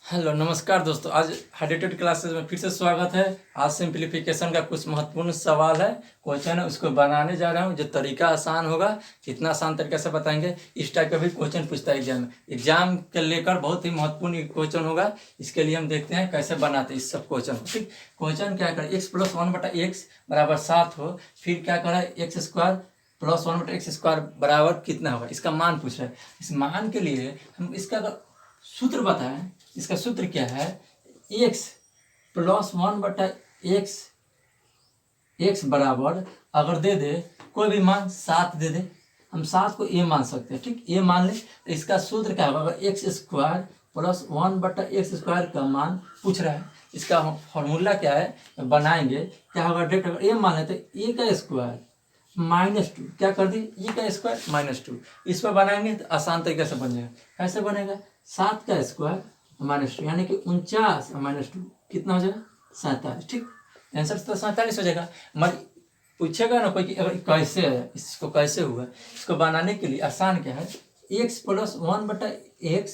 Hello नमस्कार दोस्तों। आज हाइड्रेटेड क्लासेस में फिर से स्वागत है। आज सिंप्लीफिकेशन का कुछ महत्वपूर्ण सवाल है, क्वेश्चन है, उसको बनाने जा रहा हूँ। जो तरीका आसान होगा, जितना आसान तरीके से बताएंगे। इस टाइप का भी क्वेश्चन पूछता है एग्जाम के लेकर, बहुत ही महत्वपूर्ण क्वेश्चन होगा। इसके लिए हम देखते हैं कैसे बनाते हैं इस सब क्वेश्चन को। ठीक, क्वेश्चन क्या करें, x + 1/x बराबर 7 हो, फिर क्या करें x² + 1/x² बराबर कितना होगा, इसका मान पूछ रहा है। इस मान के लिए हम इसका सूत्र बताएं। इसका सूत्र क्या है, x + 1/x x बराबर अगर दे दे कोई भी मान 7 दे दे, हम 7 को a मान सकते हैं। ठीक, a मान ले तो इसका सूत्र क्या होगा, अगर x² + 1/x² का मान पूछ रहा है, इसका फॉर्मूला क्या है बनाएंगे। क्या होगा, डायरेक्ट अगर a मान ले तो a² -2 क्या कर दी, a² -2 इस पर बनाएंगे तो आसान तरीके से बन जाएगा। कैसे बनेगा, 7² -2 यानी कि 49 -2 कितना हो जाएगा, 47। ठीक, आंसर तो 47 हो जाएगा। मगर पूछेगा ना कोई कि अगर कैसे है, इसको कैसे हुआ, इसको बनाने के लिए आसान क्या है, x + 1/x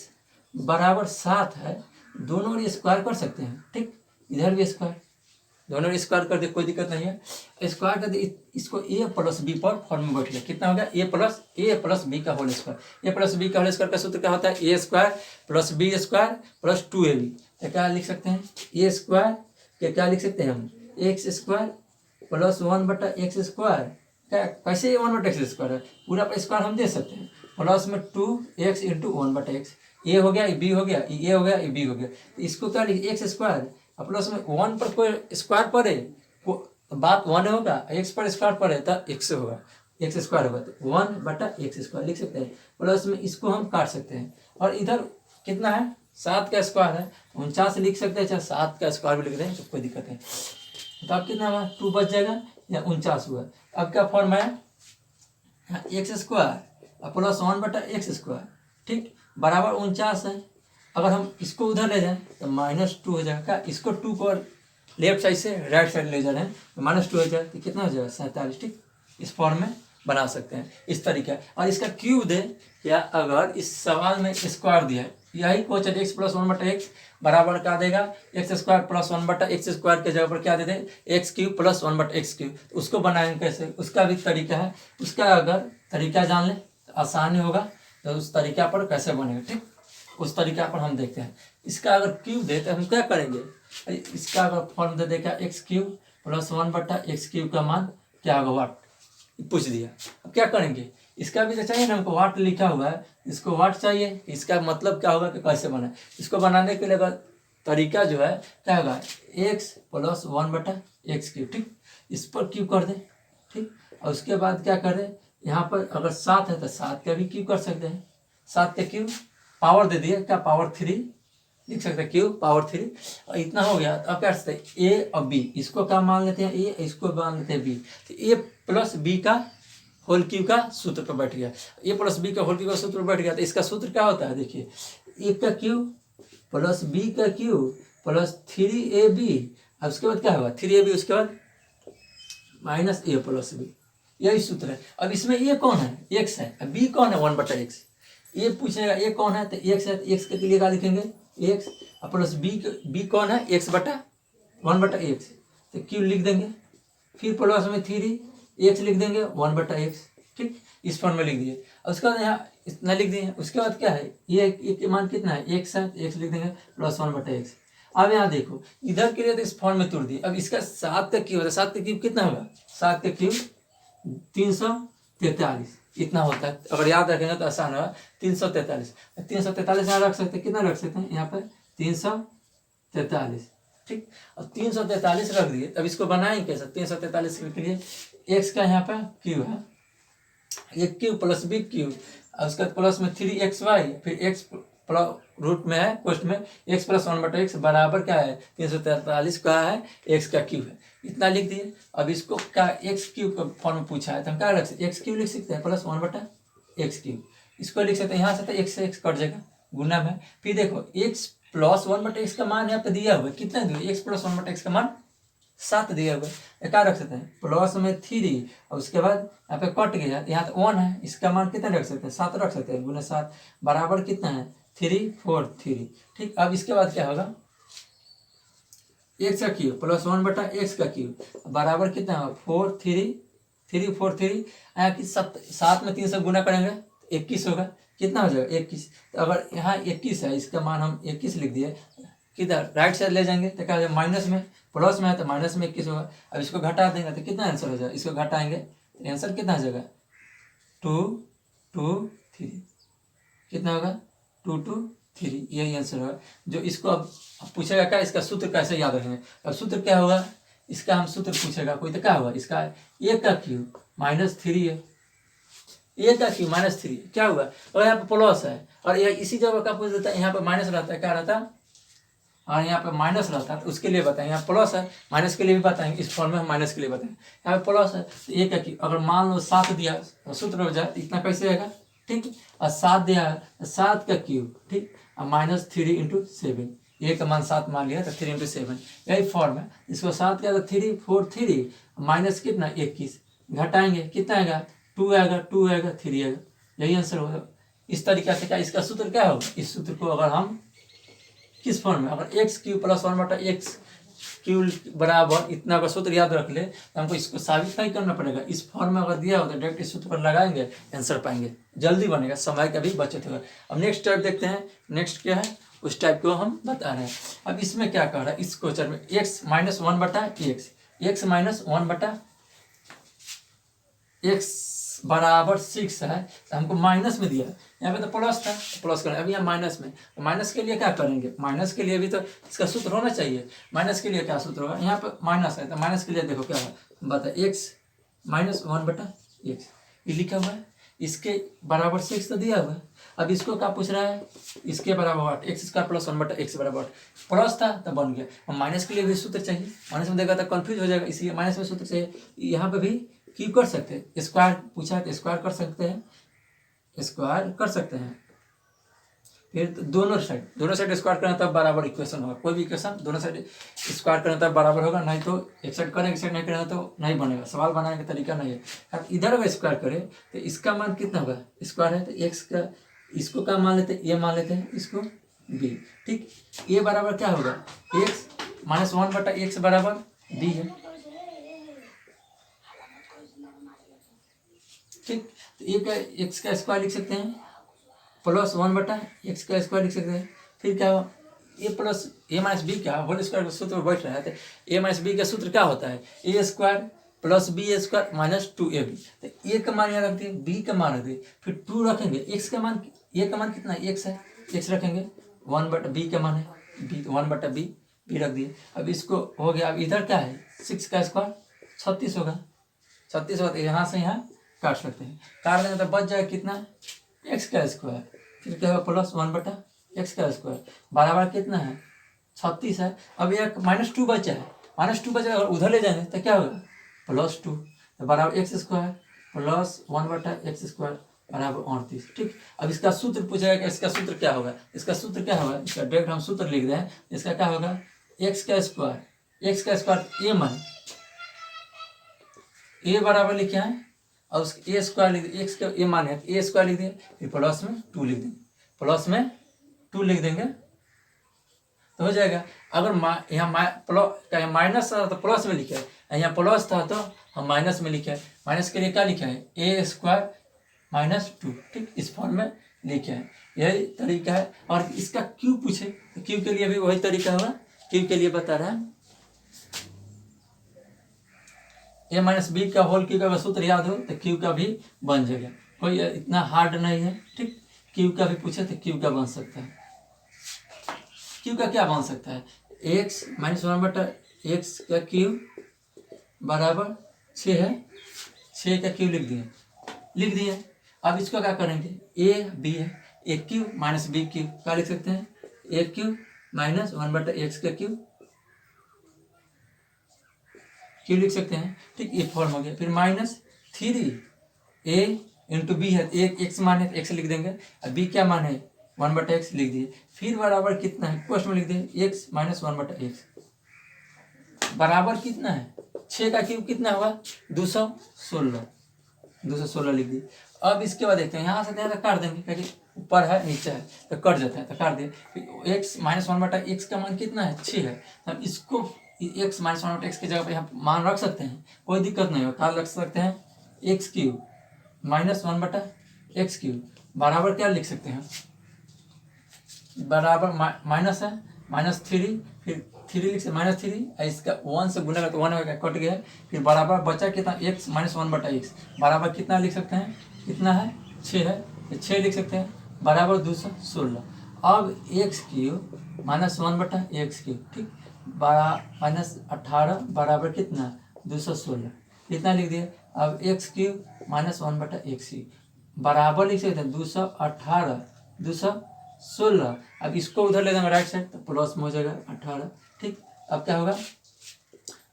बराबर 7 है, दोनों ये स्क्वायर कर सकते हैं। ठीक, इधर भी स्क्वायर, दोनों स्क्वायर कर दे, कोई दिक्कत नहीं है। स्क्वायर कर दे, इसको a + b पर फॉर्म में बैठ गया। कितना हो गया, a + b का होल स्क्वायर। a + b का होल स्क्वायर का सूत्र क्या होता है, a² + b² + 2ab। तो क्या लिख सकते हैं, a² के क्या लिख सकते हैं हम, x² + 1/x²। क्या कैसे 1/x² है, पूरा पर स्क्वायर हम दे सकते हैं, प्लस में 2x × 1/x। a हो गया, b हो गया, a हो गया, b हो गया। तो इसको क्या लिखे, x² प्लस में 1 पर कोई स्क्वायर पड़े, बात 1 होगा, x पर स्क्वायर पड़े तो x होगा, x² होगा, तो 1/x² लिख सकते हैं। प्लस में इसको हम काट सकते हैं, और इधर कितना है, 7 का स्क्वायर है, 49 लिख सकते हैं, चाहे 7 का स्क्वायर भी लिख दें तो कोई दिक्कत नहीं। तो अब कितना हुआ, 2 बच जाएगा या 49 हुआ। अब क्या फॉर्म है, x² + 1/x²। ठीक, बराबर 49 है। अगर हम इसको उधर ले जाएं तो -2 हो जाएगा। क्या, इसको 2 को लेफ्ट साइड से राइट साइड ले जा रहे हैं तो -2 हो जाएगा, तो कितना हो जाएगा, 47। ठीक, इस फॉर्म में बना सकते हैं इस तरीका। और इसका क्यूब दे, या अगर इस सवाल में स्क्वायर दिया है, यही क्वेश्चन x + 1/x बराबर क्या देगा, x² + 1/x² के जगह पर क्या दे दे, x³ + 1/x³। तो उसको बनाएंगे कैसे, उसका भी तरीका है। उसका अगर तरीका जान ले तो आसानी होगा, तो उस तरीका पर कैसे बनेगा। ठीक, उस तरीका पर हम देखते हैं। इसका अगर क्यूब दे तो हम क्या करेंगे, इसका अगर फॉर्म दे देगा x³ + 1/x³ का मान क्या होगा, वाट पूछ दिया। अब क्या करेंगे, इसका भी तो चाहिए ना हमको, वाट लिखा हुआ है, इसको वाट चाहिए। इसका मतलब क्या होगा कि कैसे बना, इसको बनाने के लिए अगर तरीका जो है क्या होगा, x + 1/x³। ठीक, इस पर क्यूब कर दे। ठीक, और उसके बाद क्या कर दे, यहाँ पर अगर 7 है तो 7 का भी क्यूब कर सकते हैं। 7 का क्यूब पावर दे दिए, क्या पावर 3 लिख सकते हैं, क्यूब पावर 3। और इतना हो गया। अब क्या करते हैं, ए और बी, इसको क्या मान लेते हैं, ए, इसको मान लेते हैं बी। तो a + b का होल क्यूब का सूत्र पर बैठ गया, a + b का होल क्यूब का सूत्र पर बैठ गया। तो इसका सूत्र क्या होता है, देखिए, a का क्यूब + b का क्यूब + 3ab। अब उसके बाद क्या होगा, 3ab, उसके बाद -a + b, यही सूत्र है। अब इसमें a कौन है, x है, अब b कौन है, 1/x। ये पूछेगा a कौन है, तो x है, तो x के लिए क्या लिखेंगे, x प्लस b कौन है, x/1/x, तो क्यूब लिख देंगे। फिर प्लस में 3x लिख देंगे 1/x। ठीक, इस फॉर्म में लिख दिए। उसके बाद यहाँ इतना लिख दिए। उसके बाद क्या है, ये मान कितना है, x है, x लिख देंगे + 1/x। अब यहाँ देखो, इधर के लिए तो इस फॉर्म में तोड़ दिए। अब इसका 7 का क्यूब होता है, 7 का क्यूब कितना होगा, 7 का क्यूब 343 इतना होता है। अगर याद रखेंगे तो आसान होगा, 343। 343 यहाँ रख सकते हैं, कितना रख सकते हैं यहाँ पर, 343। ठीक, और 343 रख दिए। अब इसको बनाएंगे कैसे, 343 के लिए x का यहाँ पर क्यूब है, ये क्यूब + b क्यूब, और उसके बाद प्लस में 3xy, फिर x रूट में है, क्वेश्चन में x + 1/x बराबर क्या है, 343 का है, x का क्यूब है, इतना लिख दिए। अब इसको क्या x³ का फॉर्म पूछा है, तो हम क्या रख सकते हैं, x³ लिख सकते हैं + 1/x³। इसको लिख सकते हैं, यहाँ से तो x से x कट जाएगा, गुना में। फिर देखो x + 1/x का मान यहाँ पे दिया हुआ है, कितना दिया, x + 1/x का मान 7 दिया हुआ है। क्या रख सकते हैं, प्लस में 3, और उसके बाद यहाँ पे कट गया, यहाँ तो 1 है, इसका मान कितना रख सकते हैं, 7 रख सकते हैं, गुना 7 बराबर कितना है, 343। ठीक, अब इसके बाद क्या होगा, एक्स का क्यूब प्लस 1/x का क्यूब बराबर कितना होगा 343 यहाँ की 7 में 3 से गुना करेंगे तो 21 होगा। कितना हो जाएगा 21। तो अगर यहाँ 21 है, इसका मान हम 21 लिख दिए, किधर राइट साइड ले जाएंगे तो क्या हो जाएगा माइनस में, प्लस में है तो माइनस में 21 होगा। अब इसको घटा देंगे तो कितना आंसर हो जाएगा, इसको घटाएंगे तो आंसर कितना हो जाएगा 223। कितना होगा 223, यही आंसर होगा। जो इसको अब पूछेगा क्या, इसका सूत्र कैसे याद रखेंगे। अब सूत्र क्या होगा, इसका हम सूत्र पूछेगा कोई तो क्या होगा, इसका ए का क्यूब -3 है, ए का क्यूब -3 क्या हुआ। और यहाँ पे प्लस है और यह इसी जगह का पूछ देता है, यहाँ पे माइनस रहता है, क्या रहता है और यहाँ पे माइनस रहता है, तो उसके लिए बताएंगे। यहाँ प्लस है, माइनस के लिए भी बताएंगे, इस फॉर्म में हम माइनस के लिए बताएंगे। यहाँ पे प्लस है तो ए का क्यूब, अगर मान लो 7 दिया तो सूत्र हो जाए तो इतना कैसे आएगा, ठीक। और 7 दिया है 7 का क्यूब, ठीक, और -3 × 7, ए का मान 7 मान लिया तो 3 × 7 यही फॉर्म है। इसको 7 क्या 343 माइनस कितना 21, घटाएंगे कितना आएगा 2 आएगा 2 आएगा 3 आएगा, यही आंसर होगा। इस तरीके से क्या, इसका सूत्र क्या होगा, इस सूत्र को अगर हम किस फॉर्म में, अगर x cube plus 1/x cube बराबर इतना का सूत्र याद रख ले तो हमको इसको साबित नहीं करना पड़ेगा। इस फॉर्म में अगर दिया हो तो डायरेक्ट इस सूत्र पर लगाएंगे, आंसर पाएंगे, जल्दी बनेगा, समय का भी बचत होगा। अब नेक्स्ट टाइप देखते हैं, नेक्स्ट क्या है उस टाइप को हम बता रहे हैं। अब इसमें क्या कह रहा है, इस क्वेश्चन में x - 1/x, x - 1/x बराबर 6 है, तो हमको माइनस में दिया है, यहाँ पे तो प्लस था प्लस करें, अभी यहाँ माइनस में, तो माइनस के लिए क्या करेंगे, माइनस के लिए भी तो इसका सूत्र होना चाहिए। माइनस के लिए क्या सूत्र होगा, यहाँ पे माइनस है तो माइनस के लिए देखो क्या है, बता x - 1/x ये लिखा हुआ है, इसके बराबर 6 तो दिया हुआ है। अब इसको क्या पूछ रहा है, इसके बराबर x² प्लस 1/x बराबर प्लस था तो बन गया। अब माइनस के लिए भी सूत्र चाहिए, माइनस में देगा तो कन्फ्यूज हो जाएगा, इसलिए माइनस में सूत्र चाहिए। यहाँ पे भी क्यों कर सकते हैं, स्क्वायर पूछा है तो स्क्वायर कर सकते हैं, स्क्वायर कर सकते हैं। फिर दोनों साइड स्क्वायर करना तब बराबर इक्वेशन होगा, कोई भी इक्वेशन दोनों साइड स्क्वायर करना तब बराबर होगा, नहीं तो एक साइड करें एक साइड नहीं करें तो नहीं बनेगा, सवाल बनाने का तरीका नहीं है। अब इधर अगर स्क्वायर करें तो इसका मान कितना होगा, स्क्वायर है तो एक्स का, इसको क्या मान लेते हैं, ए मान लेते हैं, इसको बी, ठीक। ए बराबर क्या होगा, x - 1/x बराबर बी है, ठीक। तो ए का एक्स का स्क्वायर लिख सकते हैं प्लस 1/x का स्क्वायर लिख सकते हैं। फिर क्या हुआ, ए प्लस ए माइनस बी का होल स्क्वायर का सूत्र में बैठ रहा है, तो ए माइनस बी का सूत्र क्या होता है, a² plus b² minus 2ab। तो ए का मान यहाँ रख दिए, बी का मान रख दिए, फिर 2 रखेंगे, एक्स का मान, ए का मान कितना एक्स है, एक्स रखेंगे, 1/b का मान है बी, 1/b बी रख दिए। अब इसको हो गया, अब इधर क्या है 6 का स्क्वायर 36 होगा, 36 होगा तो यहाँ से यहाँ काट सकते हैं, काट देंगे तो बच जाएगा कितना x का स्क्वायर, फिर क्या होगा प्लस 1/x का स्क्वायर बराबर कितना है 36 है। अब एक -2 बचा है, -2 बचा, अगर उधर ले जाएंगे तो क्या होगा +2, तो बराबर x² प्लस 1/x² बराबर 38, ठीक। अब इसका सूत्र पूछेगा कि इसका सूत्र क्या होगा, इसका सूत्र क्या होगा, इसका डायरेक्ट हम सूत्र लिख दें, इसका क्या होगा x का स्क्वायर ए मान, ए बराबर लिखे हैं और उसके a² लिख दिए, x का ए मान है a² लिख दिए, फिर प्लस में 2 लिख देंगे, प्लस में 2 लिख देंगे तो हो जाएगा। अगर यहाँ माइनस था तो प्लस में लिखा है, यहाँ प्लस था तो हम माइनस में लिखे हैं, माइनस के लिए क्या लिखा है a² - 2, ठीक, इस फॉर्म में लिखे हैं, यही तरीका है। और इसका क्यू पूछे तो क्यू के लिए भी वही तरीका होगा, क्यू के लिए बता रहा है a - b का होल क्यू का सूत्र याद हो तो क्यू का भी बन जाएगा, कोई इतना हार्ड नहीं है, ठीक। क्यू का भी पूछे तो क्यू का बन सकता है, क्यू का क्या बन सकता है, x - 1/x का क्यूब बराबर 6 है, 6 का क्यूब लिख दिए। अब इसको क्या करेंगे, a b है, a cube minus b cube क्या लिख सकते हैं, a क्यूब - 1/x का क्यूब लिख सकते हैं, ठीक, ये फॉर्म हो गया। फिर -3 a × b है, एक x मान है x लिख देंगे, अब b क्या मान है 1/x लिख दिए, फिर बराबर कितना है क्वेश्चन में लिख दिए x - 1/x बराबर कितना है 6 का क्यूब कितना होगा 216 लिख दिए। अब इसके बाद देखते हैं, यहाँ से यहाँ काट देंगे क्योंकि ऊपर है नीचे है तो कट जाता है, तो काट दिए। फिर एक्स माइनस 1/x का मान कितना है 6 है, तो हम इसको x माइनस 1/x की जगह पे यहाँ मान रख सकते हैं, कोई दिक्कत नहीं होगा। रख सकते हैं एक्स क्यूब माइनस 1/x³ बराबर क्या लिख सकते हैं, बराबर माइनस है -3, फिर 3 लिख सकते -3, इसका 1 से गुना तो 1 होगा, कट गया। फिर बराबर बचा कितना x माइनस 1/x बराबर कितना लिख सकते हैं, कितना है 6 है, तो 6 लिख सकते हैं बराबर 216। अब x³ माइनस 1/x³, ठीक, -18 बराबर कितना 216, कितना लिख दिए। अब x³ माइनस 1/x³ बराबर लिख सकते हैं 218 216। अब इसको उधर ले जाएंगे राइट साइड तो प्लस में हो जाएगा 18, ठीक। अब क्या होगा,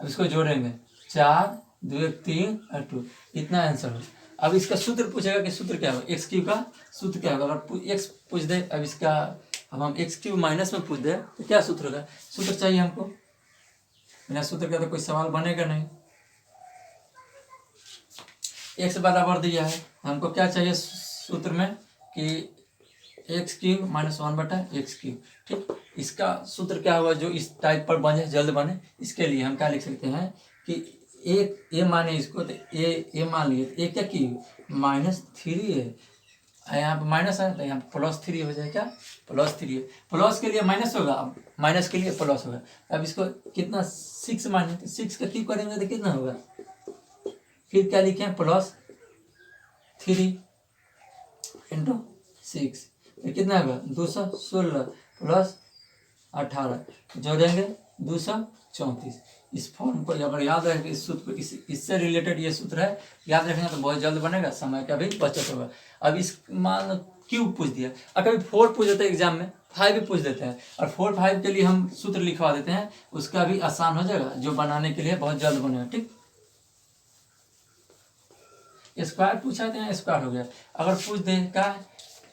अब इसको जोड़ेंगे 4 2 1 3 और 2, इतना आंसर हो। अब इसका सूत्र पूछेगा कि सूत्र क्या होगा, x³ का सूत्र क्या होगा। अगर x पूछ दे, अब इसका अब हम x³ माइनस में पूछ दे तो क्या सूत्र होगा, सूत्र चाहिए हमको, बिना सूत्र का तो कोई सवाल बनेगा नहीं। x बराबर दिया है, हमको क्या चाहिए सूत्र में कि x³ माइनस 1/x³, ठीक। इसका सूत्र क्या होगा जो इस टाइप पर बने, जल्द बने, इसके लिए हम क्या लिख सकते हैं कि एक ए माने इसको, तो ए मान लिए तो ए क्या की -3 है, यहाँ पर माइनस है तो यहाँ पर +3 हो जाएगा, +3 है। प्लस के लिए माइनस होगा, अब माइनस के लिए प्लस होगा। अब इसको कितना 6 माने, तो 6 का क्यूब करेंगे तो कितना होगा, फिर क्या लिखे +3 × 6, तो कितना होगा 216 + 18 जोड़ेंगे 234। इस फॉर्म को अगर याद रखेंगे, इस सूत्र को, इससे रिलेटेड ये सूत्र है, याद रखेंगे तो बहुत जल्द बनेगा, समय का भी बचत होगा। अब इस मान क्यूब पूछ दिया, और कभी 4 पूछ देते हैं एग्जाम में, 5 भी पूछ देते हैं, और 4 5 के लिए हम सूत्र लिखवा देते हैं, उसका भी आसान हो जाएगा, जो बनाने के लिए बहुत जल्द बनेगा, ठीक। स्क्वायर पूछा था, स्क्वायर हो गया। अगर पूछ दे क्या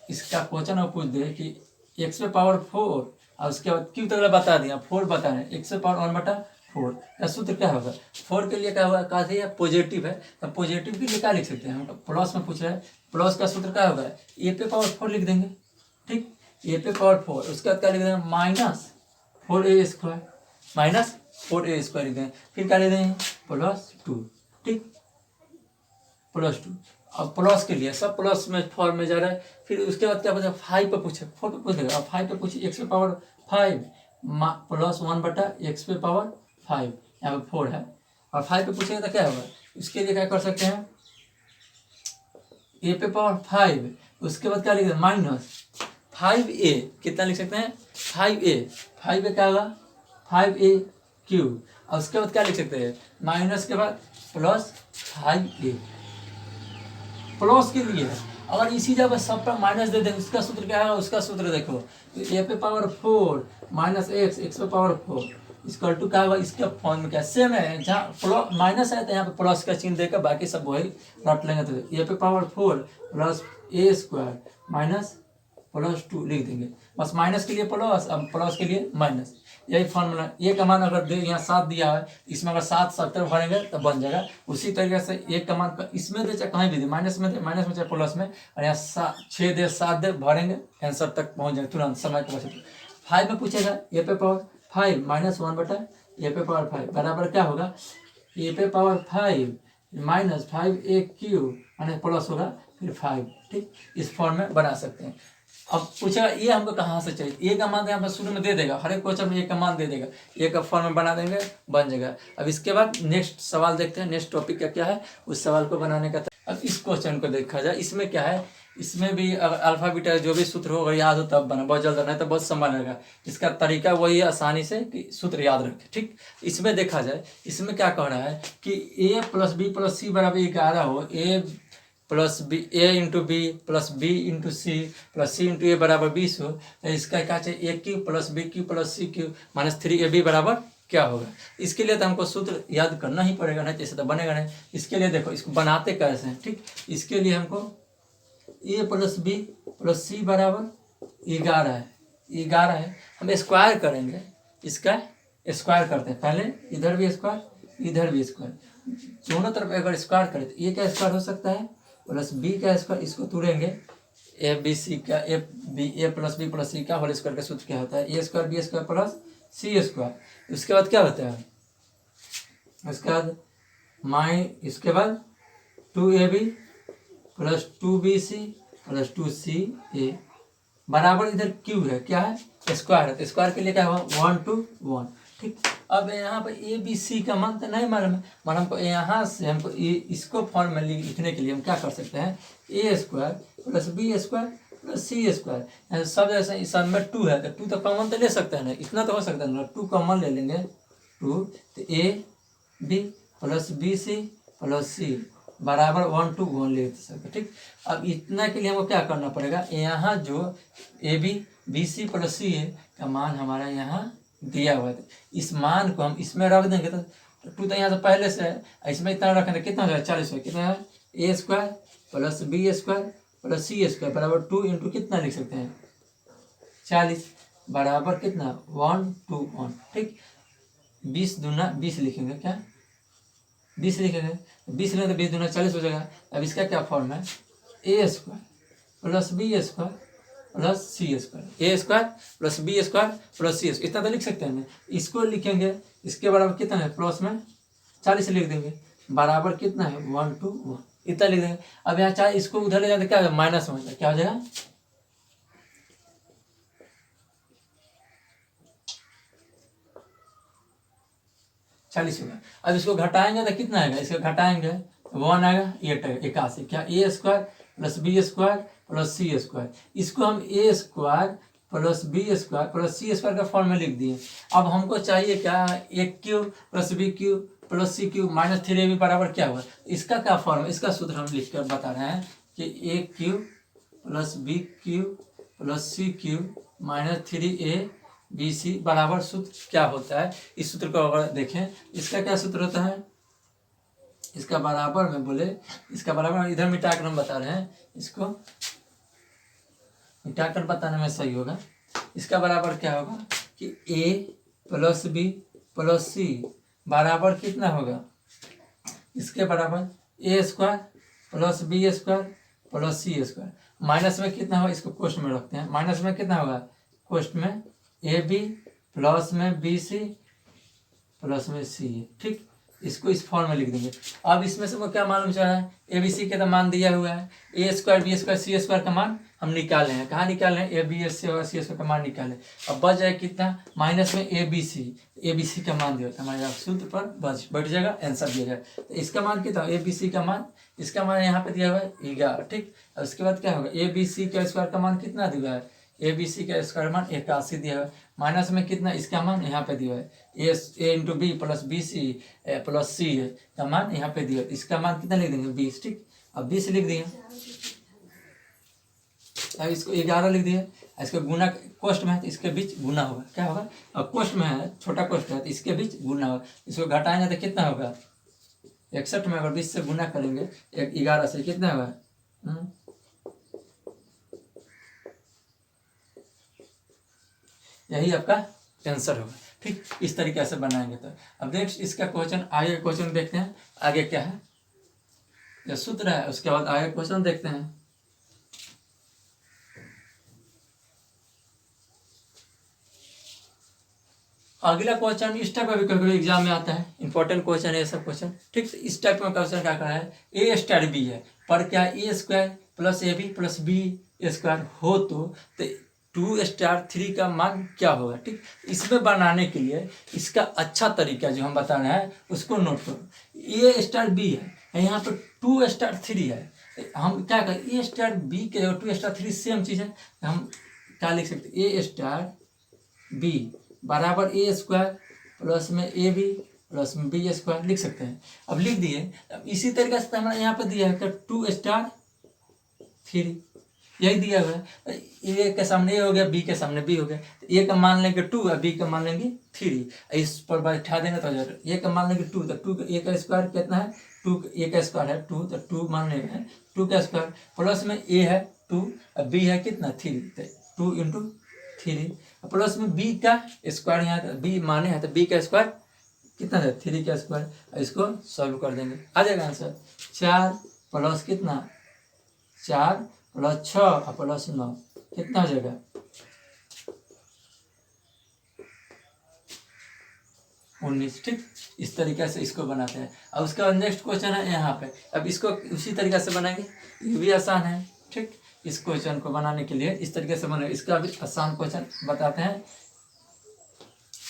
इसका क्वेश्चन और पूछ दे कि x⁴ और उसके बाद क्यों तक बता दिया 4 बता रहे, x⁴ 1/4 का सूत्र क्या होगा। 4 के लिए क्या होगा, कहा था पॉजिटिव है, तो पॉजिटिव के लिए क्या लिख सकते हैं, हम प्लस में पूछ रहे हैं, प्लस का सूत्र क्या होगा a⁴ लिख देंगे, ठीक, a⁴ उसके बाद क्या लिख देंगे -4a² -4a² लिख देंगे, फिर क्या लिख देंगे +2, ठीक, +2। अब प्लस के लिए सब प्लस में फॉर्म में जा रहा है। फिर उसके बाद क्या पूछा 5 पे पूछे, 4 पे पूछ देगा, अब 5 पे पूछे x⁴ 5 + 1/x⁴ यहाँ पे 4 है, और 5 पे पूछेगा तो क्या होगा, इसके लिए क्या कर सकते हैं a⁴ उसके बाद क्या लिख दें -5a, कितना लिख सकते हैं 5a क्या होगा 5a³ और उसके बाद क्या लिख सकते हैं माइनस के बाद +5a, प्लस के लिए है। अगर इसी जगह सब पर माइनस दे दें, उसका सूत्र क्या है, उसका सूत्र देखो तो a⁴ x⁴ इसका टू क्या होगा, इसका फॉर्म में क्या सेम है, जहाँ माइनस है तो यहाँ पे प्लस का चिन्ह देकर बाकी सब वही रट लेंगे, तो a⁴ +a² -+2 लिख देंगे, बस माइनस के लिए प्लस, अब प्लस के लिए माइनस, यही फॉर्मूला। ए का मान अगर यहाँ 7 दिया है, इसमें अगर 7 70 भरेंगे तो बन जाएगा। उसी तरीके से ए का मान इसमें दे चाहे कहीं भी दे, माइनस में चाहे प्लस में, और यहाँ 6 दे 7 दे भरेंगे, आंसर तक पहुँच जाएंगे तुरंत, समय के बचत। 5 में पूछेगा a⁴ 5 -1/a⁴ बराबर क्या होगा a⁴ 5 -5a³ यानी प्लस होगा फिर 5, ठीक, इस फॉर्म में बना सकते हैं। अब पूछेगा ये हमको कहाँ से चाहिए, ए का मान यहाँ पर शुरू में दे देगा, हर एक क्वेश्चन में ए का मान दे देगा, ए का फॉर्म में बना देंगे, बन जाएगा। अब इसके बाद नेक्स्ट सवाल देखते हैं, नेक्स्ट टॉपिक का क्या है, उस सवाल को बनाने का। अब इस क्वेश्चन को देखा जाए, इसमें क्या है, इसमें भी अगर अल्फा बीटा जो भी सूत्र होगा याद हो तब बना, बहुत जल्द नहीं तो बहुत समय लगेगा। इसका तरीका वही है, आसानी से कि सूत्र याद रखें, ठीक। इसमें देखा जाए, इसमें क्या कह रहा है कि a + b + c = 11 हो, a + b a × b + b × c + c × a = 20 हो, तो इसका क्या चाहिए a³ + b³ + c³ -3ab बराबर क्या होगा। इसके लिए तो हमको सूत्र याद करना ही पड़ेगा, नहीं जैसे तो बनेगा नहीं। इसके लिए देखो इसको बनाते कैसे हैं, ठीक। इसके लिए हमको a + b + c = 11 है, हम स्क्वायर करेंगे, इसका स्क्वायर करते हैं, पहले इधर भी स्क्वायर इधर भी स्क्वायर, दोनों तरफ अगर स्क्वायर करें तो ये क्या स्क्वायर हो सकता है प्लस बी का स्क्वायर, इसको तोड़ेंगे ए बी सी का ए प्लस बी प्लस सी का होल स्क्वायर का सूत्र क्या होता है, A square B square plus C square. उसके बाद क्या होता है, उसके बाद इसके बाद 2ab plus 2bc plus 2ca बराबर इधर क्यू है, क्या है स्क्वायर है, तो स्क्वायर के लिए क्या हुआ 1 to 1। ठीक, अब यहाँ पर ए बी सी का मान तो नहीं मालूम है, मान हमको यहाँ से हमको इसको फॉर्म में लिखने के लिए हम क्या कर सकते हैं, A square plus B square plus C square. सब जैसे इस में 2 है तो 2 तो कॉमन तो ले सकते हैं ना, इतना तो हो सकता है ना, 2 कॉमन ले लेंगे 2, तो A B plus B C plus सी बराबर 1 to 1 ले सकते। ठीक, अब इतना के लिए हमको क्या करना पड़ेगा, यहाँ जो A B B C plus C है का मान हमारा यहाँ दिया हुआ है, इस मान को हम इसमें रख देंगे तो 2 तो यहाँ से पहले से है, इसमें इतना रखेंगे कितना हो जाएगा 40 है, कितना है A square plus B square plus C square बराबर 2 इंटू कितना लिख सकते हैं 40 बराबर कितना 1 to 1। ठीक, 20 दूना 20 लिखेंगे, क्या 20 लिखेंगे, 20 लिखेंगे तो 20 दूना 40 हो जाएगा। अब इसका क्या फॉर्म है, A square plus B square plus C square, A square plus B square plus C square, इतना तो लिख सकते हैं ना। इसको लिखेंगे, इसके बराबर कितना है प्लस में 40 लिख देंगे बराबर कितना है 1 to 1, इतना लिख देंगे। अब यहाँ चाहे इसको उधर ले जाते क्या हो माइनस में, क्या हो जाएगा 40 होगा। अब इसको घटाएंगे तो कितना आएगा, इसको घटाएंगे 1 आएगा 8 आएगा 81, क्या a square plus B square plus C square, इसको हम a square plus B square plus C square का फॉर्म में लिख दिए। अब हमको चाहिए क्या, a cube plus b cube plus c cube minus 3ab बराबर क्या हुआ, इसका क्या फॉर्म है, इसका सूत्र हम लिख कर बता रहे हैं कि a cube plus b cube plus c cube minus 3ab बराबर सूत्र क्या होता है। इस सूत्र को अगर देखें, इसका क्या सूत्र होता है, इसका बराबर में बोले, इसका बराबर इधर मिटा कर हम बता रहे हैं, इसको मिटा कर बताने में सही होगा। इसका बराबर क्या होगा कि a प्लस बी प्लस सी बराबर कितना होगा, इसके बराबर a square plus B square plus C square, minus में कितना होगा, इसको कोष्ट में रखते हैं, माइनस में कितना होगा कोष्ट में ए बी प्लस में बी सी प्लस में सी। ठीक, इसको इस फॉर्म में लिख देंगे। अब इसमें से वो क्या मालूम चल रहा है, ए बी सी का तो मान दिया हुआ है, A square B square C square का मान हम निकाले हैं, कहाँ निकाले हैं ए बी एस सी और सी स्क्वायर का मान निकाले। अब बच जाए कितना माइनस में ए बी सी का मान दिया हमारे सूत्र पर बैठ जाएगा, आंसर दिया जाएगा। तो इसका मान कितना ए बी सी का मान, इसका मान यहाँ पे दिया हुआ है 11। ठीक, और उसके बाद क्या होगा ए बी सी का स्क्वायर का मान कितना दिया है, ए बी सी का स्क्वायर मान 81 दिया हुआ है, माइनस में कितना इसका मान यहाँ पे दिया है a into b plus B C plus c का मान यहाँ पे दिया, इसका मान कितना लिख देंगे 20। ठीक, अब 20 लिख दिए, अब इसको 11 लिख दिए, इसको गुना कोष्ट में है तो इसके बीच गुना होगा, क्या होगा, अब कोष्ट में है छोटा कोष्ट है तो इसके बीच गुना होगा, इसको घटाएंगे तो कितना होगा 61 में अगर 20 से गुना करेंगे 11 से कितना होगा यही आपका आंसर होगा। ठीक, इस तरीके से बनाएंगे। तो अब नेक्स्ट इसका क्वेश्चन, आगे क्वेश्चन देखते हैं आगे क्या है, यह सूत्र है, उसके बाद आगे क्वेश्चन देखते हैं। अगला क्वेश्चन इस टाइप का भी कभी एग्जाम में आता है, इंपॉर्टेंट क्वेश्चन है ये सब क्वेश्चन। ठीक, इस टाइप का क्वेश्चन क्या करना है, ए स्टार बी है पर क्या a square plus a B plus B square हो तो 2 स्टार 3 का मान क्या होगा। ठीक, इसमें बनाने के लिए इसका अच्छा तरीका जो हम बता रहे हैं उसको नोट करो। ए स्टार बी है, यहाँ पर 2 स्टार 3 है, हम क्या करें ए स्टार बी के 2 स्टार 3 सेम चीज़ है, हम क्या लिख सकते हैं ए स्टार बी बराबर ए स्क्वायर प्लस में ए बी प्लस में बी स्क्वायर लिख सकते हैं। अब लिख दिए, अब इसी तरीके से हमारा यहाँ पर दिया है 2 स्टार 3, यही दिया हुआ है, ए के सामने ए हो गया बी के सामने बी हो गया, तो ए का मान लेंगे 2 और बी का मान लेंगे 3, इस पर बैठा देंगे तो ए का मान लेंगे 2, तो 2 ए का स्क्वायर कितना है 2, ए का स्क्वायर है 2, तो 2 मान लेंगे 2 का स्क्वायर प्लस में ए है 2 और बी है कितना 3, तो 2 इंटू 3 प्लस में बी का स्क्वायर, यहाँ बी माने हैं तो बी का स्क्वायर कितना है 3 का स्क्वायर, इसको सॉल्व कर देंगे आ जाएगा आंसर 4 प्लस कितना 4 प्लस 6 और प्लस 9 कितना हो जाएगा 19। ठीक, इस तरीके से इसको बनाते हैं। अब उसके बाद नेक्स्ट क्वेश्चन है यहाँ पे। अब इसको उसी तरीके से बनाएंगे, ये भी आसान है। ठीक, इस क्वेश्चन को बनाने के लिए इस तरीके से बनाए। इसका भी आसान क्वेश्चन बताते हैं,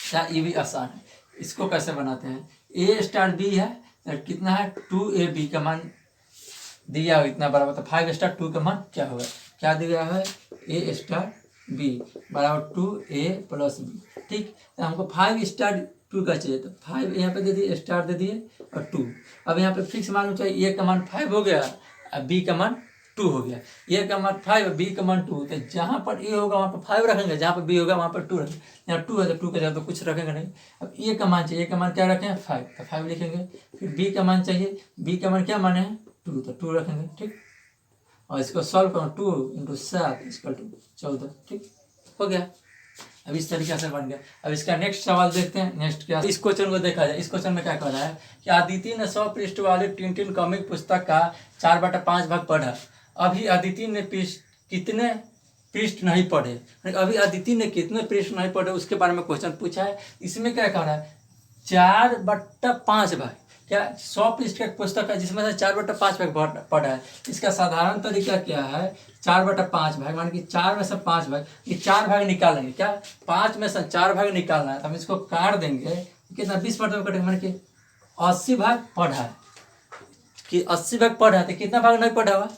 क्या ये भी आसान है। इसको कैसे बनाते हैं, ए स्टार बी है तो कितना है 2ab का मान दिया हो इतना बराबर, तो 5 स्टार 2 का मान क्या होगा, क्या दिया है ए स्टार बी बराबर 2a प्लस बी। ठीक, तो हमको 5 स्टार 2 का चाहिए, तो 5 यहाँ पे दे दिए, स्टार दे दिए और 2। अब यहाँ पे फिक्स मान चाहिए, ए का मान 5 हो गया और बी का मान 2 हो गया। ए का मान 5 बी का मान 2, तो जहाँ पर ए होगा वहाँ पर 5 रखेंगे, जहाँ पर बी होगा वहाँ पर 2 रखेंगे। यहाँ 2 है तो 2 का जगह तो कुछ रखेंगे नहीं। अब ए का मान चाहिए, ए का मान क्या रखें 5, तो 5 लिखेंगे। फिर बी का मान चाहिए, बी का मान क्या माने हैं 2, तो 2 रखेंगे। ठीक, और इसको सॉल्व करो, 2 × 7 = 14। ठीक हो गया। अब इस तरीके से बन गया। अब इसका नेक्स्ट सवाल देखते हैं। नेक्स्ट क्या, इस क्वेश्चन को देखा जाए। इस क्वेश्चन में क्या कह रहा है कि अदिति ने 100 पृष्ठ वाले टिनटिन कॉमिक पुस्तक का 4/5 भाग पढ़ा। अभी अदिति ने कितने पृष्ठ नहीं पढ़े, अभी अदिति ने कितने पृष्ठ नहीं पढ़े उसके बारे में क्वेश्चन पूछा है। इसमें क्या कह रहा है 4/5 भाग, क्या 100 पृष्ठ का पुस्तक है जिसमें से 4/5 भाग पढ़ा है। इसका साधारण तरीका क्या है 4/5 भाग, मान कि 4 में से 5 भाग, ये 4 भाग निकालेंगे, क्या 5 में से 4 भाग निकालना है, तो हम इसको काट देंगे। कितना 20% कटेंगे, मान कि 80 भाग पढ़ा है, कि 80 भाग पढ़ा है, तो कितना भाग नहीं पढ़ा हुआ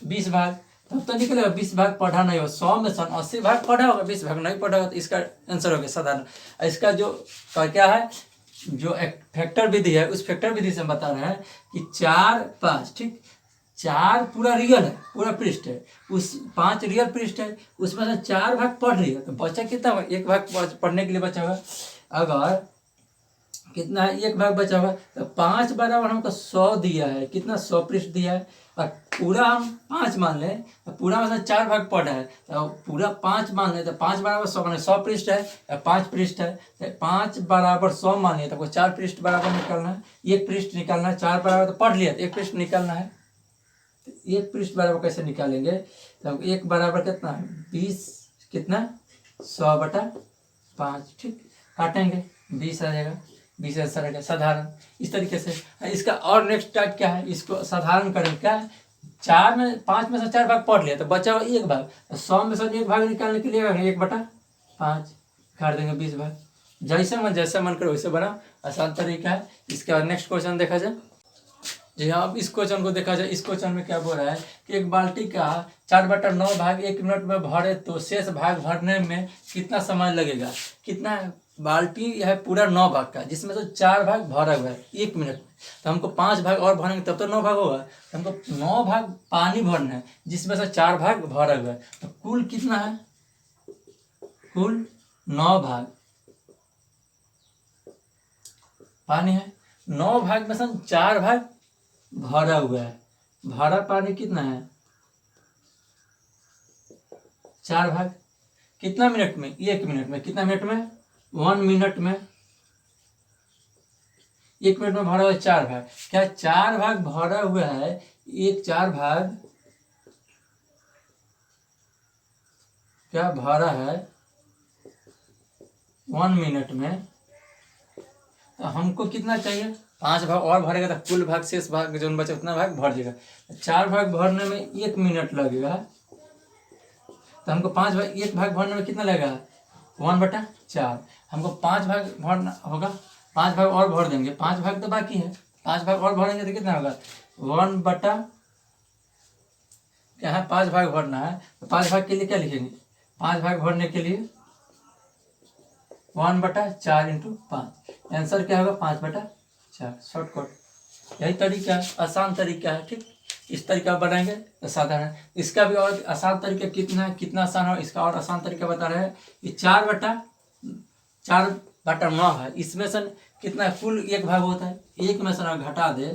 20 भाग, तब तो निकलेगा 20 भाग पढ़ा नहीं हो। 100 में से 80 भाग पढ़ा होगा, 20 भाग नहीं पढ़ा होगा, तो इसका आंसर हो गया साधारण। इसका जो क्या है, जो एक फैक्टर विधि है, उस फैक्टर विधि से हम बता रहे हैं कि 4 5, ठीक 4 पूरा रियल है, पूरा पृष्ठ है, उस 5 रियल पृष्ठ है, उसमें से 4 भाग पढ़ लिया, तो बचा कितना होगा, 1 भाग पढ़ने के लिए बचा होगा। अगर कितना है 1 भाग बचा हुआ, तो 5 बराबर हमको 100 दिया है, कितना 100 पृष्ठ दिया है, और पूरा हम 5 मान लें, तो पूरा मतलब 4 भाग पढ़ा है, तो पूरा 5 मान लें, तो 5 बराबर 100 मान 100 पृष्ठ है या 5 पृष्ठ है, तो 5 बराबर 100 मान लिया, तो 4 पृष्ठ बराबर निकालना है, 1 पृष्ठ निकालना है। 4 बराबर तो पढ़ लिया, तो 1 पृष्ठ निकालना है। तो 1 पृष्ठ बराबर कैसे निकालेंगे, तो 1 बराबर कितना 20, कितना 100/5। ठीक, काटेंगे 20 आ जाएगा, 20 ऐसा रहेगा साधारण। इस तरीके से इसका और नेक्स्ट टाइप क्या है, इसको साधारण करें, क्या 5 में से 4 भाग पढ़ लिया, तो बचा हुआ 1 भाग, तो 100 में से 1 भाग निकालने के लिए 1/5 काट देंगे 20 भाग। जैसे मन करे वैसे बना, आसान तरीका है। इसके बाद नेक्स्ट क्वेश्चन देखा जाए। जी हाँ, अब इस क्वेश्चन को देखा जाए। इस क्वेश्चन में क्या बोल रहा है कि एक बाल्टी का 4/9 भाग 1 मिनट में भरे तो शेष भाग भरने में कितना समय लगेगा। कितना बाल्टी है पूरा 9 भाग का, जिसमें से 4 भाग भरा हुआ है 1 मिनट में, तो हमको 5 भाग और भरेंगे तब तो 9 भाग होगा। तो हमको 9 भाग पानी भरना है, जिसमें से 4 भाग भरा हुआ है, तो कुल कितना है, कुल 9 भाग पानी है। 9 भाग में से 4 भाग भरा हुआ है, भरा पानी कितना है 4 भाग, कितना मिनट में 1 मिनट में, कितना मिनट में 1 मिनट में, 1 मिनट में भरा हुआ है 4 भाग। क्या 4 भाग भरा हुआ है, 4 भाग क्या भरा है 1 मिनट में, तो हमको कितना चाहिए 5 भाग और भरेगा, तो कुल भाग शेष भाग जो बचे उतना भाग भर जाएगा। 4 भाग भरने में 1 मिनट लगेगा, तो हमको 1 भाग भरने में कितना लगेगा 1/4। हमको 5 भाग भरना होगा, 5 भाग और भर देंगे, 5 भाग तो बाकी है, 5 भाग और भरेंगे तो कितना होगा क्या है 5 भाग भरना है, तो 5 भाग के लिए क्या लिखेंगे, 5 भाग भरने के लिए 1/4 × 5, आंसर क्या होगा 5/4। शॉर्टकट यही तरीका है, आसान तरीका है। ठीक, इस तरीका बनाएंगे तो साधारण। इसका भी और आसान तरीका कितना आसान हो, इसका और आसान तरीका बता रहे हैं कि 4/9 है, इसमें से कितना कुल 1 भाग होता है, 1 में से ना घटा दे,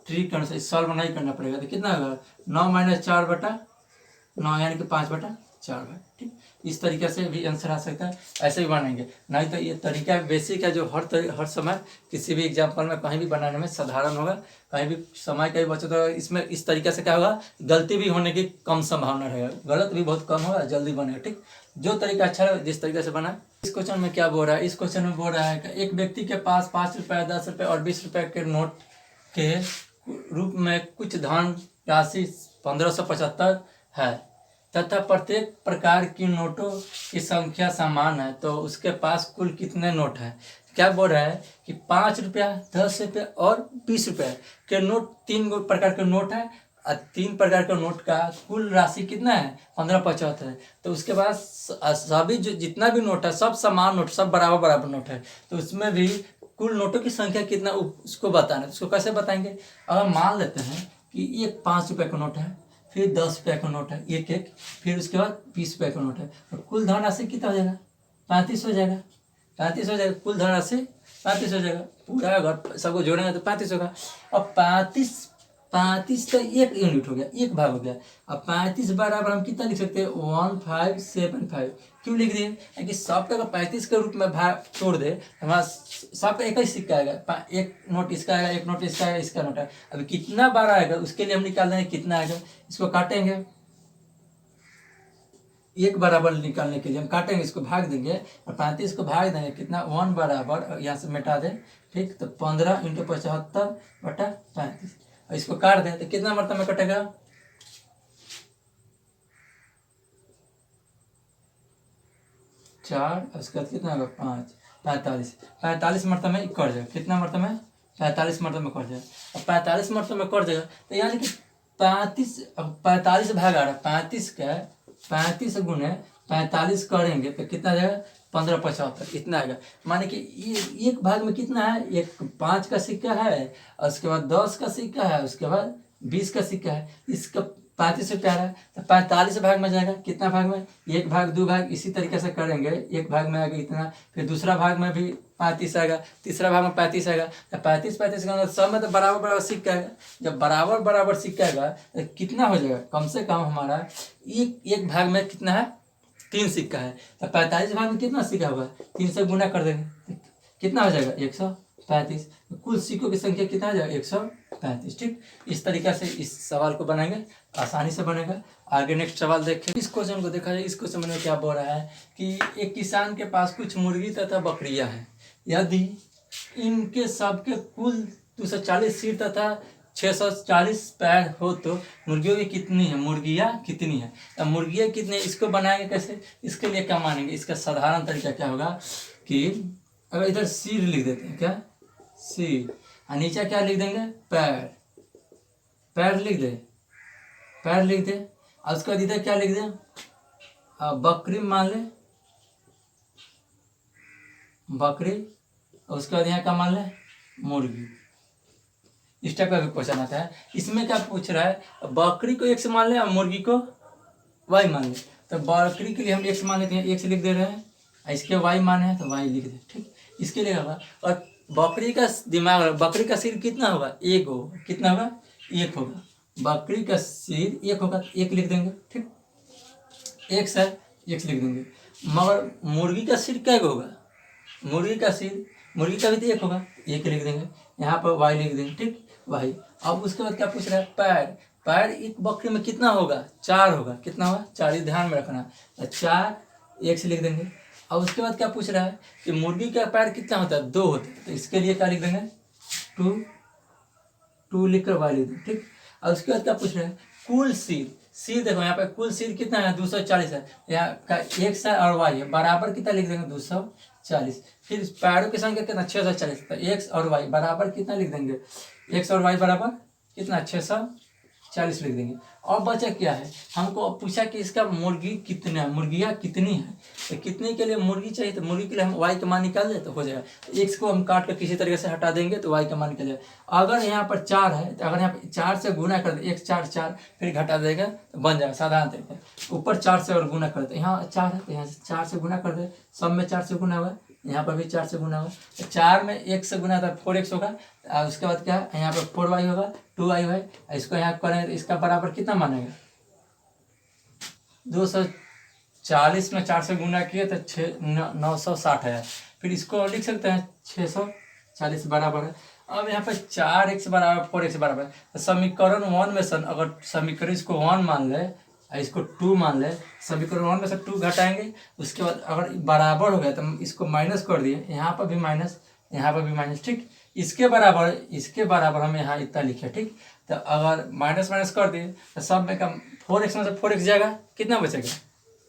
ट्रिक करने से सॉल्व नहीं करना पड़ेगा, तो कितना होगा 9 - 4/9 यानी कि 5/4 भाग। ठीक, इस तरीके से भी आंसर आ सकता है, ऐसे भी बनाएंगे। नहीं तो ये तरीका बेसिक है जो हर समय किसी भी एग्जाम्पल में कहीं भी बनाने में साधारण होगा, कहीं भी समय का भी बचत होगा। इसमें इस तरीके से क्या होगा, गलती भी होने की कम संभावना रहेगा, गलत भी बहुत कम होगा, जल्दी बनेगा। ठीक, जो तरीका अच्छा है जिस तरीके से बना। इस क्वेश्चन में क्या बोल रहा है, इस क्वेश्चन में बोल रहा है कि एक व्यक्ति के पास 5 रुपये, 10 रुपये और 20 रुपये के नोट के रूप में कुछ धन राशि 1575 है तथा प्रत्येक प्रकार की नोटों की संख्या समान है, तो उसके पास कुल कितने नोट हैं। क्या बोल रहा है कि 5 रुपया, 10 रुपये और 20 रुपये के नोट, 3 प्रकार के नोट है, 3 प्रकार के नोट का कुल राशि कितना है, 1575 है। तो उसके पास सभी जो जितना भी नोट है सब समान नोट, सब बराबर बराबर नोट है, तो उसमें भी कुल नोटों की संख्या कितना उसको बताना है। उसको कैसे बताएंगे, अगर मान लेते हैं कि एक 5 रुपये का नोट है, फिर 10 रुपये का नोट है एक एक, फिर उसके बाद 20 रुपये का नोट है, तो कुल धनराशि कितना हो जाएगा, 35 हो जाएगा। 35 हो जाएगा, कुल धनराशि 35 हो जाएगा। पूरा अगर सबको जोड़ेंगे तो 35 होगा। अब 35 तो एक यूनिट हो गया, एक भाग हो गया। अब 35 बराबर हम कितना लिख सकते हैं, 1575। क्यों लिख दिए, क्योंकि सब का 35 के रूप में भाग तोड़ दे, हमारा सब एक ही सिक्का आएगा, एक नोट इसका आएगा, एक नोट इसका आएगा, इसका नोट है। अभी कितना बार आएगा उसके लिए हम निकाल देंगे कितना आएगा, इसको काटेंगे, एक बराबर निकालने के लिए हम काटेंगे, इसको भाग देंगे और 35 को भाग देंगे कितना, 1 बराबर, यहाँ से मिटा दें। ठीक, तो 15 × 75 बटा 35, और इसको काट दें तो कितना मरतबा में कटेगा, 4, उसके बाद कितना होगा 5, 45 मरतबा में कट जाएगा। कितना मरतबा में, 45 मरतबा में कट जाएगा। अब 45 मरतबा में कट जाएगा तो यानी कि 45 भाग आ रहा है, 35 का 35 गुने 45 करेंगे तो कितना जाएगा, 1575 इतना आएगा। माने कि ये एक भाग में कितना है, एक 5 का सिक्का है, और उसके बाद 10 का सिक्का है, उसके बाद 20 का सिक्का है, इसका 35 रुपया है, तो 45 भाग में जाएगा। कितना भाग में, एक भाग, 2 भाग, इसी तरीके से करेंगे। एक भाग में आएगा इतना, फिर दूसरा भाग में भी 35 आएगा, तीसरा भाग में 35 आएगा, तो 35 का मतलब सब में तो बराबर बराबर सिक्का आएगा। जब बराबर बराबर सिक्का आएगा तो कितना हो जाएगा, कम से कम हमारा एक भाग में कितना है, 3 सिक्का है, तो 45 भाग में कितना सिक्का होगा, 3 से गुना कर देंगे, कितना हो जाएगा, 135। कुल सिक्कों की संख्या कितना हो जाएगा, 135। ठीक, इस तरीके से इस सवाल को बनाएंगे, आसानी से बनेगा। आगे नेक्स्ट सवाल देखें। इस क्वेश्चन को देखा जाए, इस क्वेश्चन में क्या बोल रहा है कि एक किसान के पास कुछ मुर्गी तथा बकरियां हैं, यदि इनके सबके कुल 240 सिर तथा 640 पैर हो तो मुर्गियों की कितनी है, मुर्गियाँ कितनी है। अब मुर्गियाँ कितनी, इसको बनाएंगे कैसे, इसके लिए क्या मानेंगे, इसका साधारण तरीका क्या होगा कि अगर इधर सिर लिख देते हैं, क्या सिर, और नीचे क्या लिख देंगे, पैर, पैर लिख दे, पैर लिख दे, और उसके बाद इधर क्या लिख दे, बकरी मान ले, बकरी, और उसके बाद यहाँ क्या मान ले, मुर्गी। इस टाइप का भी क्वेश्चन आता है। इसमें क्या पूछ रहा है, बकरी को x मान ले और मुर्गी को y मान ले, तो बकरी के लिए हम x मान लेते हैं, x लिख दे रहे हैं, इसके y मान है तो y लिख दे। ठीक, इसके लिए होगा। और बकरी का दिमाग, बकरी का सिर कितना होगा, एक होगा, कितना होगा, एक होगा, बकरी का सिर एक होगा, एक लिख देंगे। ठीक, x है, x लिख देंगे। मगर मुर्गी का सिर क्या होगा, मुर्गी का सिर, मुर्गी का भी तो एक होगा, एक लिख देंगे, यहाँ पर y लिख देंगे। ठीक, y। अब उसके बाद क्या पूछ रहा है, पैर, पैर एक बकरी में कितना होगा, 4 होगा, कितना होगा, 4, ये ध्यान में रखना, तो 4, एक से लिख देंगे। अब उसके बाद क्या पूछ रहा है कि मुर्गी का पैर कितना होता है, 2 होता है, तो इसके लिए क्या लिख देंगे, 2 लिख कर y लिख देंगे। ठीक, और उसके बाद क्या पूछ रहा है, कुल सिर, सिर देखो यहाँ पे कुल सिर कितना है, 240 है, यहाँ का x है और y है, बराबर कितना लिख देंगे, 240। फिर पैरों की संख्या कितना, 640, तो x और y बराबर कितना लिख देंगे, x और y बराबर कितना, 640 लिख देंगे। और बचा क्या है, हमको पूछा कि इसका मुर्गी कितना है, मुर्गियाँ कितनी है, तो कितने के लिए मुर्गी चाहिए, तो मुर्गी के लिए हम y का मान निकाल दे तो हो जाएगा। x को हम काट कर किसी तरीके से हटा देंगे तो y का मान निकल जाएगा। अगर यहाँ पर 4 है तो अगर यहाँ पर 4 से गुना कर दे, 1 4 4, फिर घटा देगा तो बन जाएगा साधारण तरीका। ऊपर 4 से और गुना कर दे, यहाँ 4 है तो यहाँ से 4 से गुना कर दे, सब में 4 से गुना हुआ, यहाँ पर भी 4 से गुना होगा, तो 4 में 1 से गुना था 4x होगा, और उसके बाद क्या है, यहाँ पर 4y होगा, 2y है, इसको यहाँ करें तो इसका बराबर कितना मानेगा, 240 40 में 4 से गुना किए तो 960 है। फिर इसको लिख सकते हैं 640 बराबर है। अब यहाँ पे 4x बराबर 4x बराबर है, तो समीकरण 1 में से अगर समीकरण इसको 1 मान ले, इसको 2 मान ले, समीकरण 1 में से 2 घटाएंगे, उसके बाद अगर बराबर हो गया तो हम इसको माइनस कर दिए, यहाँ पर भी माइनस, यहाँ पर भी माइनस, ठीक। इसके बराबर हम यहाँ इतना लिखे, ठीक। तो अगर माइनस माइनस कर दिए तो सब में कम 4x में से 4x जाएगा, कितना बचेगा,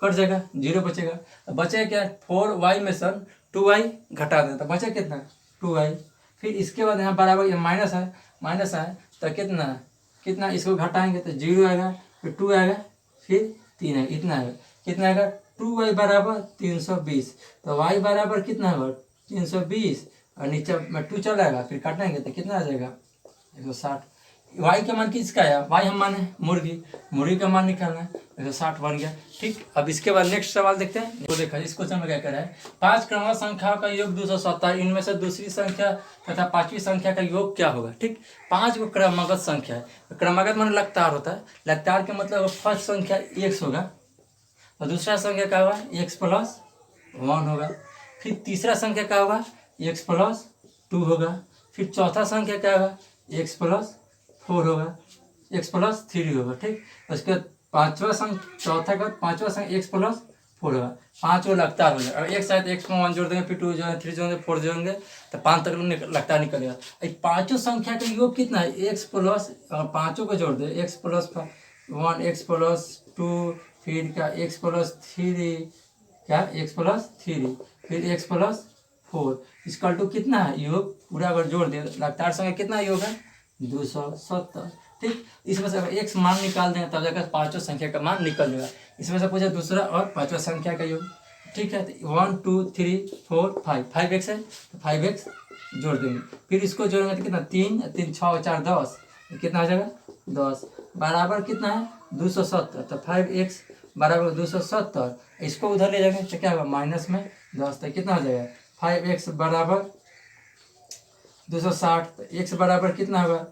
कट जाएगा, 0 बचेगा। तो बचेगा क्या, 4y में से 2y घटा दें तो बचे कितना, 2y। फिर इसके बाद यहाँ बराबर ये माइनस है तो कितना इसको घटाएंगे तो 0 आएगा, फिर 2 आएगा, फिर 3 है, इतना आएगा, कितना आएगा 2y बराबर 320। तो y बराबर कितना होगा 320, और नीचे में 2 चला आएगा, फिर काटेंगे तो कितना आ जाएगा 160। y का मान किसका है, y हम माने मुर्गी का मान निकालना है, 160 बन गया, ठीक। अब इसके बाद नेक्स्ट सवाल देखते हैं। तो देखा इस क्वेश्चन में क्या करा है, 5 क्रमवार संख्याओं का योग 270, इनमें से दूसरी संख्या तथा पांचवी संख्या का योग क्या होगा, ठीक। 5 को क्रमागत संख्या है, क्रमागत मान लगातार होता है, लगातार का मतलब फर्स्ट संख्या x होगा, और दूसरा संख्या क्या होगा x+1 होगा, फिर तीसरा संख्या क्या होगा x+2 होगा, फिर चौथा संख्या क्या होगा x+4 होगा, x+3 होगा, ठीक। उसके बाद चौथा का पांचवा संख्या x+4 होगा, 5 वो लगातार हो जाएगा। अगर एक साथ x में 1 जोड़ देंगे, फिर 2 जोड़ेंगे, 3 जोड़ेंगे, 4 जोड़ेंगे तो 5 तक लगातार निकलेगा। पांचों संख्या का योग कितना है अगर पांचों को जोड़ दे x+1 x+2 फिर क्या x+3 फिर x+4 इसका टू कितना है योग, पूरा अगर जोड़ दे लगातार संख्या कितना योग है 270, ठीक। इसमें से अगर x मान निकाल दें तब जाकर पांचों संख्या का मान निकल जाएगा। इसमें से पूछा दूसरा और पांचवा संख्या का योग, ठीक है। तो 1 2 3 4 5x है तो 5x जोड़ देंगे, फिर इसको जोड़ेंगे तो कितना 3 3 6 4 10, कितना आ जाएगा 10 बराबर कितना है 270। तो 5x बराबर 270, इसको उधर ले जाएंगे तो क्या होगा माइनस में 10, तो कितना हो जाएगा 5x बराबर 260। तो x बराबर कितना होगा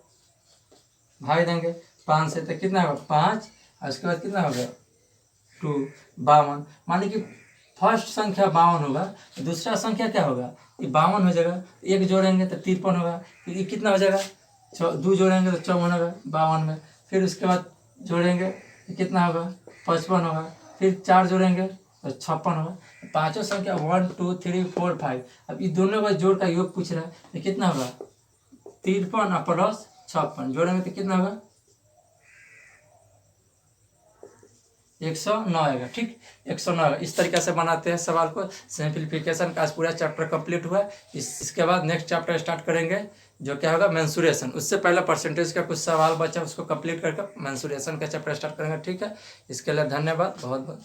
भाग देंगे 5 से तो कितना होगा 5, और उसके बाद कितना होगा 2 52। मानिए कि फर्स्ट संख्या 52 होगा, तो दूसरा संख्या क्या होगा ये 52 हो जाएगा, एक जोड़ेंगे तो 53 होगा, फिर ये कितना हो जाएगा 2 जोड़ेंगे तो 54 होगा 52 में, फिर उसके बाद जोड़ेंगे तो कितना होगा 55 होगा, फिर 4 जोड़ेंगे तो 56 होगा। पांचों संख्या 1 2 3 4 5, अब ये दोनों का जोड़ का योग पूछ रहा है तो कितना होगा 53 प्लस 56 जोड़ेंगे तो कितना होगा 109 आएगा, ठीक 109। इस तरीके से बनाते हैं सवाल को। सिंप्लीफिकेशन का आज पूरा चैप्टर कंप्लीट हुआ। इसके बाद नेक्स्ट चैप्टर स्टार्ट करेंगे जो क्या होगा मेंसुरेशन। उससे पहले परसेंटेज का कुछ सवाल बचा उसको कंप्लीट करके मेंसुरेशन का चैप्टर स्टार्ट करेंगे, ठीक है। इसके लिए धन्यवाद बहुत बहुत।